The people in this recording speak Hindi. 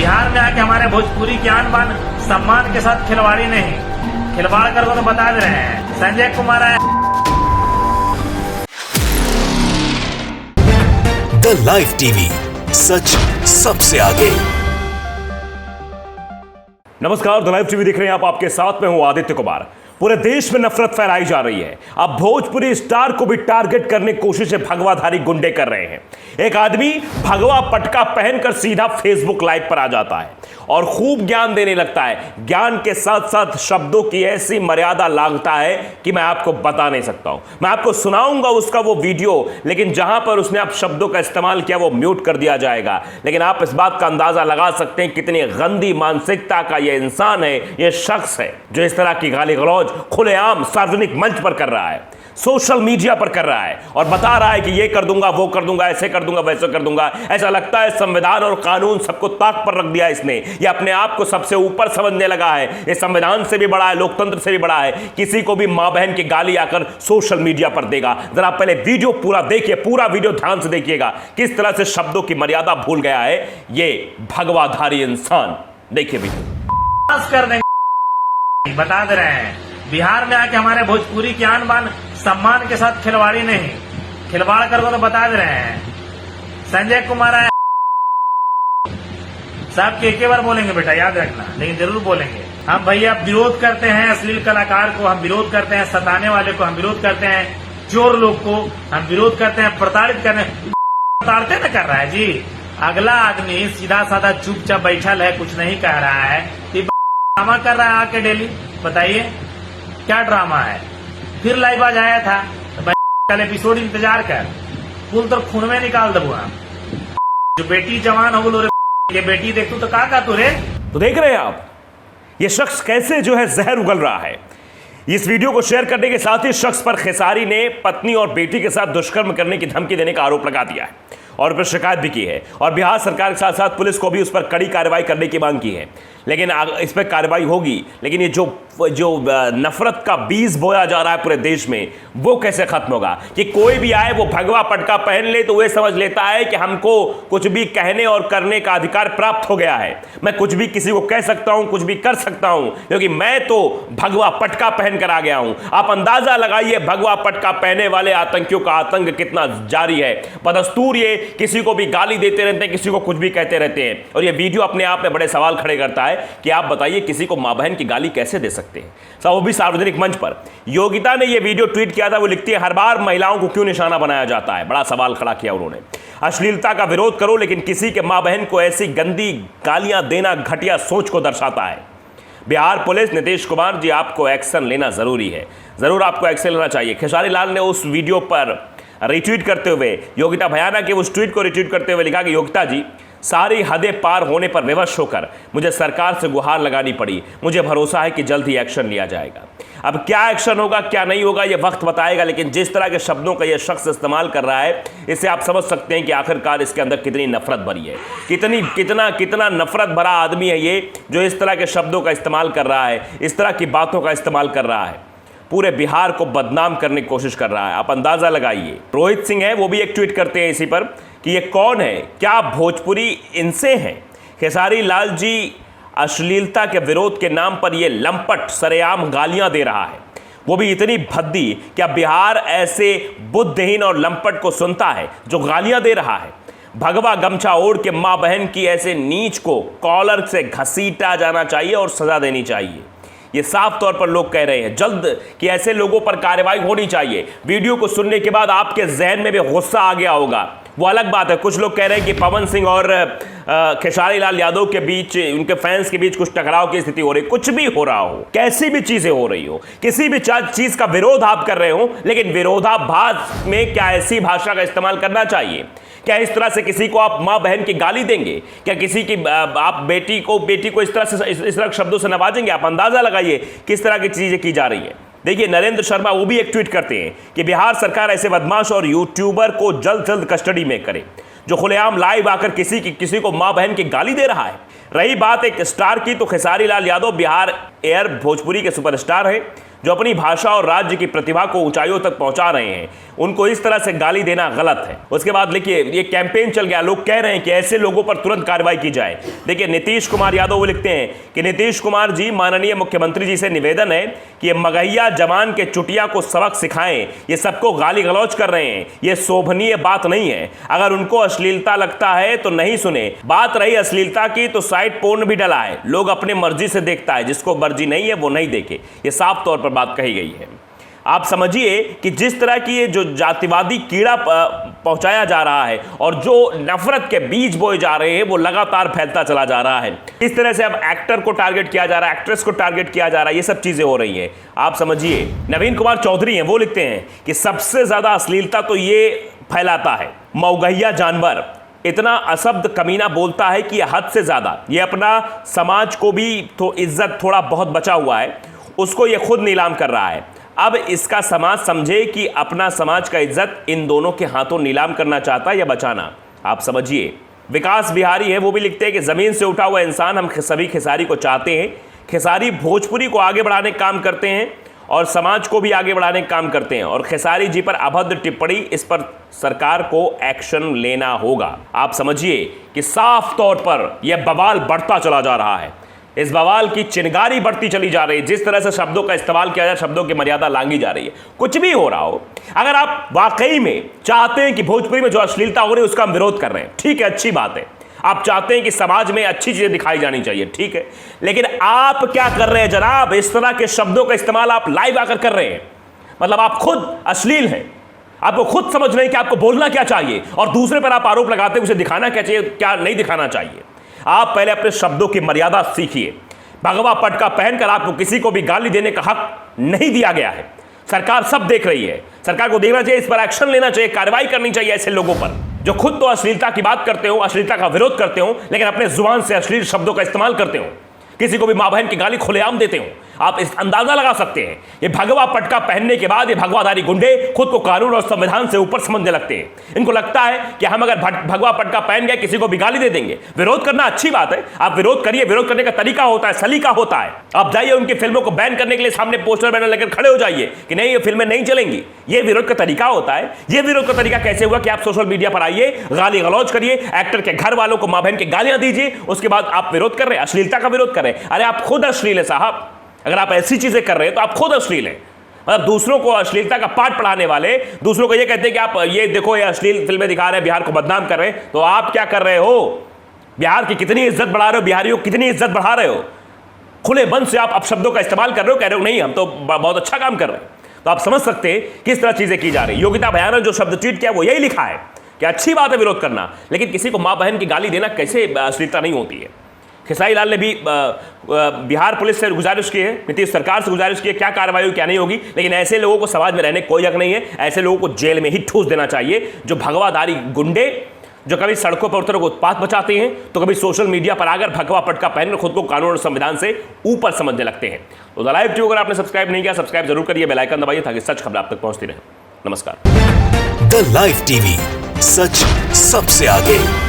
बिहार में आके हमारे भोजपुरी की आन बान सम्मान के साथ खिलवाड़ी नहीं, खिलवाड़ करो तो बता दे रहे हैं। संजय कुमार आया। द लाइव टीवी, सच सबसे आगे। नमस्कार, द लाइव टीवी देख रहे हैं आप। आपके साथ में हूं आदित्य कुमार। पूरे देश में नफरत फैलाई जा रही है। अब भोजपुरी स्टार को भी टारगेट करने की कोशिशें भगवाधारी गुंडे कर रहे हैं। एक आदमी भगवा पटका पहनकर सीधा फेसबुक लाइव पर आ जाता है और खूब ज्ञान देने लगता है। ज्ञान के साथ साथ शब्दों की ऐसी मर्यादा लांघता है कि मैं आपको बता नहीं सकता हूं। मैं आपको सुनाऊंगा उसका वो वीडियो, लेकिन जहां पर उसने आप शब्दों का इस्तेमाल किया वो म्यूट कर दिया जाएगा। लेकिन आप इस बात का अंदाजा लगा सकते हैं कितनी गंदी मानसिकता का यह इंसान है, यह शख्स है जो इस तरह की गाली गलौज खुलेआम सार्वजनिक मंच पर कर रहा है, सोशल मीडिया पर कर रहा है और बता रहा है कि ये कर दूंगा, वो कर दूंगा, ऐसे कर दूंगा, वैसे कर दूंगा। ऐसा लगता है संविधान और कानून सबको ताक पर रख दिया इसने। ये अपने आप को सबसे ऊपर समझने लगा है। ये संविधान से भी बड़ा है, लोकतंत्र से भी बड़ा है। किसी को भी मां बहन की गाली आकर सोशल मीडिया पर देगा। जरा पहले वीडियो पूरा देखिए, पूरा वीडियो ध्यान से देखिएगा किस तरह से शब्दों की मर्यादा भूल गया है ये भगवाधारी इंसान। देखिए वीडियो। कर देंगे, बता दे रहे हैं। बिहार में आके हमारे भोजपुरी की आन बान सम्मान के साथ खिलवाड़ी नहीं, खिलवाड़ करो तो बता दे रहे हैं। संजय कुमार आया। साहब के बार बोलेंगे बेटा, याद रखना, लेकिन जरूर बोलेंगे। हम भैया विरोध करते हैं अश्लील कलाकार को, हम विरोध करते हैं सताने वाले को, हम विरोध करते हैं चोर लोग को, हम विरोध करते हैं प्रताड़ित करने। प्रताड़ित न कर रहा है जी। अगला आदमी सीधा साधा चुपचाप बैठा है, कुछ नहीं कह रहा है, ड्रामा कर रहा है आके डेली। बताइए क्या ड्रामा है। फिर लाइव आज आया था तो कल एपिसोड इंतजार कर, फूल तो खून में निकाल दबू हम। जो बेटी जवान हो बोलो रे, बेटी देख तू तो का तू रे। तो देख रहे हैं आप ये शख्स कैसे जो है जहर उगल रहा है। इस वीडियो को शेयर करने के साथ ही शख्स पर खेसारी ने पत्नी और बेटी के साथ दुष्कर्म करने की धमकी देने का आरोप लगा दिया है और फिर शिकायत भी की है और बिहार सरकार के साथ साथ पुलिस को भी उस पर कड़ी कार्रवाई करने की मांग की है। लेकिन इस पर कार्रवाई होगी, लेकिन ये जो नफरत का बीज बोया जा रहा है पूरे देश में, वो कैसे खत्म होगा? कि कोई भी आए वो भगवा पटका पहन ले तो वे समझ लेता है कि हमको कुछ भी कहने और करने का अधिकार प्राप्त हो गया है। मैं कुछ भी किसी को कह सकता हूं, कुछ भी कर सकता हूं, क्योंकि मैं तो भगवा पटका पहन कर आ गया हूं। आप अंदाजा लगाइए भगवा पटका पहने वाले आतंकियों का आतंक कितना जारी है। बदस्तूर ये किसी को भी गाली देते रहते हैं, किसी को कुछ भी कहते रहते हैं। और ये वीडियो अपने आप में बड़े सवाल खड़े करता है कि आप बताइए किसी को मां बहन की गाली कैसे दे सकते हैं, वो भी सार्वजनिक मंच पर। योगिता ने यह वीडियो ट्वीट किया था। वो लिखती है, हर बार महिलाओं को क्यों निशाना बनाया जाता है? बड़ा सवाल खड़ा किया उन्होंने। अश्लीलता का विरोध करो, लेकिन किसी के मां बहन को ऐसी गंदी गालियां देना घटिया सोच को दर्शाता है। बिहार पुलिस, नीतीश कुमार जी, आपको एक्शन लेना जरूरी है, जरूर आपको एक्शन लेना चाहिए। खेसारी लाल ने उस वीडियो पर रिट्वीट करते हुए, योगिता भयाना के उस ट्वीट को रिट्वीट करते हुए लिखा कि योगिता जी, सारी हदें पार होने पर विवश होकर मुझे सरकार से गुहार लगानी पड़ी। मुझे भरोसा है कि जल्द ही एक्शन लिया जाएगा। अब क्या एक्शन होगा, क्या नहीं होगा, यह वक्त बताएगा, लेकिन जिस तरह के शब्दों का यह शख्स इस्तेमाल कर रहा है, इससे आप समझ सकते हैं कि आखिरकार इसके अंदर कितनी नफरत भरी है। कितना नफरत भरा आदमी है ये, जो इस तरह के शब्दों का इस्तेमाल कर रहा है, इस तरह की बातों का इस्तेमाल कर रहा है, पूरे बिहार को बदनाम करने की कोशिश कर रहा है। आप अंदाजा लगाइए। रोहित सिंह है, वो भी एक ट्वीट करते हैं इसी पर कि ये कौन है, क्या भोजपुरी इनसे हैं? खेसारी लाल जी अश्लीलता के विरोध के नाम पर ये लंपट सरेआम गालियां दे रहा है, वो भी इतनी भद्दी। क्या बिहार ऐसे बुद्धिहीन और लंपट को सुनता है जो गालियां दे रहा है? भगवा गमछा ओढ़ के मां बहन की ऐसे नीच को कॉलर से घसीटा जाना चाहिए और सजा देनी चाहिए। ये साफ तौर पर लोग कह रहे हैं जल्द कि ऐसे लोगों पर कार्रवाई होनी चाहिए। वीडियो को सुनने के बाद आपके जहन में भी गुस्सा आ गया होगा, वो अलग बात है। कुछ लोग कह रहे हैं कि पवन सिंह और खेसारी लाल यादव के बीच, उनके फैंस के बीच कुछ टकराव की स्थिति हो रही। कुछ भी हो रहा हो, कैसी भी चीजें हो रही हो, किसी भी चीज का विरोध आप कर रहे हो, लेकिन विरोधाभास में क्या ऐसी भाषा का इस्तेमाल करना चाहिए? क्या इस तरह से किसी को आप मां बहन की गाली देंगे? क्या किसी की आप बेटी को इस तरह शब्दों से नवाजेंगे? आप अंदाजा लगाइए किस तरह की चीजें की जा रही है। देखिए, नरेंद्र शर्मा वो भी एक ट्वीट करते हैं कि बिहार सरकार ऐसे बदमाश और यूट्यूबर को जल्द कस्टडी में करे जो खुलेआम लाइव आकर किसी को मां बहन की गाली दे रहा है। रही बात एक स्टार की, तो खेसारी लाल यादव बिहार एयर भोजपुरी के सुपरस्टार हैं, जो अपनी भाषा और राज्य की प्रतिभा को ऊंचाइयों तक पहुंचा रहे हैं, उनको इस तरह से गाली देना गलत है। उसके बाद देखिए ये कैंपेन चल गया, लोग कह रहे हैं कि ऐसे लोगों पर तुरंत कार्रवाई की जाए। देखिए नीतीश कुमार यादव वो लिखते हैं कि नीतीश कुमार जी, माननीय मुख्यमंत्री जी से निवेदन है कि ये मगहिया जवान के चुटिया को सबक सिखाएं, ये सबको गाली गलौज कर रहे हैं, ये शोभनीय बात नहीं है। अगर उनको अश्लीलता लगता है तो नहीं सुने। बात रही अश्लीलता की तो साइट पोर्न भी डला है, लोग अपने मर्जी से देखता है, जिसको मर्जी नहीं है वो नहीं देखे। ये साफ तौर पर बात कही गई है। आप समझिए कि जिस तरह की ये जो जातिवादी कीड़ा पहुंचाया जा रहा है और जो नफरत के बीज बोए जा रहे हैं वो लगातार फैलता चला जा रहा है। इस तरह से अब एक्टर को टारगेट किया जा रहा है, एक्ट्रेस को टारगेट किया जा रहा है, ये सब चीजें हो रही हैं। आप समझिए नवीन कुमार चौधरी हैं, वो लिखते हैं कि सबसे ज्यादा अश्लीलता तो ये फैलाता है मौगहिया जानवर, इतना अशब्द कमीना बोलता है कि हद से ज्यादा। ये अपना समाज को भी तो इज्जत थोड़ा बहुत बचा हुआ है, उसको ये खुद नीलाम कर रहा है। अब इसका समाज समझे कि अपना समाज का इज्जत इन दोनों के हाथों नीलाम करना चाहता है या बचाना। आप समझिए। विकास बिहारी है, वो भी लिखते हैं कि जमीन से उठा हुआ इंसान हम सभी खेसारी को चाहते हैं। खेसारी भोजपुरी को आगे बढ़ाने का काम करते हैं और समाज को भी आगे बढ़ाने का काम करते हैं, और खेसारी जी पर अभद्र टिप्पणी, इस पर सरकार को एक्शन लेना होगा। आप समझिए कि साफ तौर पर यह बवाल बढ़ता चला जा रहा है, इस बवाल की चिनगारी बढ़ती चली जा रही है। जिस तरह से शब्दों का इस्तेमाल किया जाए, शब्दों की मर्यादा लांघी जा रही है। कुछ भी हो रहा हो, अगर आप वाकई में चाहते हैं कि भोजपुरी में जो अश्लीलता हो रही है उसका हम विरोध कर रहे हैं, ठीक है, अच्छी बात है। आप चाहते हैं कि समाज में अच्छी चीजें दिखाई जानी चाहिए, ठीक है, लेकिन आप क्या कर रहे हैं जनाब? इस तरह के शब्दों का इस्तेमाल आप लाइव आकर कर रहे हैं, मतलब आप खुद अश्लील हैं। आपको खुद समझ नहीं कि आपको बोलना क्या चाहिए और दूसरे पर आप आरोप लगाते हैं उसे दिखाना क्या चाहिए, क्या नहीं दिखाना चाहिए। आप पहले अपने शब्दों की मर्यादा सीखिए। भगवा पटका पहनकर आपको किसी को भी गाली देने का हक नहीं दिया गया है। सरकार सब देख रही है, सरकार को देखना चाहिए, इस पर एक्शन लेना चाहिए, कार्रवाई करनी चाहिए ऐसे लोगों पर जो खुद तो अश्लीलता की बात करते हो, अश्लीलता का विरोध करते हो, लेकिन अपने जुबान से अश्लील शब्दों का इस्तेमाल करते हो, किसी को भी मां बहन की गाली खुलेआम देते हो। आप इस अंदाजा लगा सकते हैं, ये भगवा पटका पहनने के बाद ये भगवाधारी गुंडे खुद को कानून और संविधान से ऊपर समझने लगते हैं। इनको लगता है कि हम अगर भगवा पटका पहन गए किसी को भी गाली दे देंगे। विरोध करना अच्छी बात है, आप विरोध करिए, विरोध करने का तरीका होता है, सलीका होता है। आप जाइए उनकी फिल्मों को बैन करने के लिए सामने पोस्टर बैनर लेकर खड़े हो जाइए कि नहीं ये फिल्में नहीं चलेंगी, ये विरोध का तरीका होता है। ये विरोध का तरीका कैसे हुआ कि आप सोशल मीडिया पर आइए, गाली गलौज करिए, एक्टर के घर वालों को मां बहन की गालियां दीजिए, उसके बाद आप विरोध कर रहे हैं, अश्लीलता का विरोध कर रहे हैं। अरे आप खुद अश्लील है साहब, अगर आप ऐसी चीजें कर रहे हैं तो आप खुद अश्लील हैं। मतलब दूसरों को अश्लीलता का पाठ पढ़ाने वाले दूसरों को ये कहते हैं कि आप ये देखो ये अश्लील फिल्में दिखा रहे हैं, बिहार को बदनाम कर रहे हैं, तो आप क्या कर रहे हो? बिहार की कितनी इज्जत बढ़ा रहे हो, बिहारियों की कितनी इज्जत बढ़ा रहे हो? खुले मन से आप अपशब्दों का इस्तेमाल कर रहे हो, कह रहे हो नहीं हम तो बहुत अच्छा काम कर रहे हैं। तो आप समझ सकते हैं किस तरह चीजें की जा रही। योगिता भयान ने जो शब्द ट्वीट किया वो यही लिखा है कि अच्छी बात है विरोध करना, लेकिन किसी को मां बहन की गाली देना कैसे अश्लीलता नहीं होती है। खेसारी लाल ने भी बिहार पुलिस से गुजारिश की है, नीतीश सरकार से गुजारिश की है, क्या कार्रवाई होगी क्या नहीं होगी, लेकिन ऐसे लोगों को समाज में रहने कोई हक नहीं है। ऐसे लोगों को जेल में ही ठूस देना चाहिए, जो भगवाधारी गुंडे जो कभी सड़कों पर उतर को उत्पात मचाते हैं तो कभी सोशल मीडिया पर आकर भगवा पटका पहनकर खुद को कानून और संविधान से ऊपर समझने लगते हैं। तो द लाइव टीवी अगर आपने सब्सक्राइब नहीं किया, सब्सक्राइब जरूर करिए, बेल आइकन दबाइए ताकि सच खबर आप तक पहुंचती रहे। नमस्कार। द लाइव टीवी, सच सबसे आगे।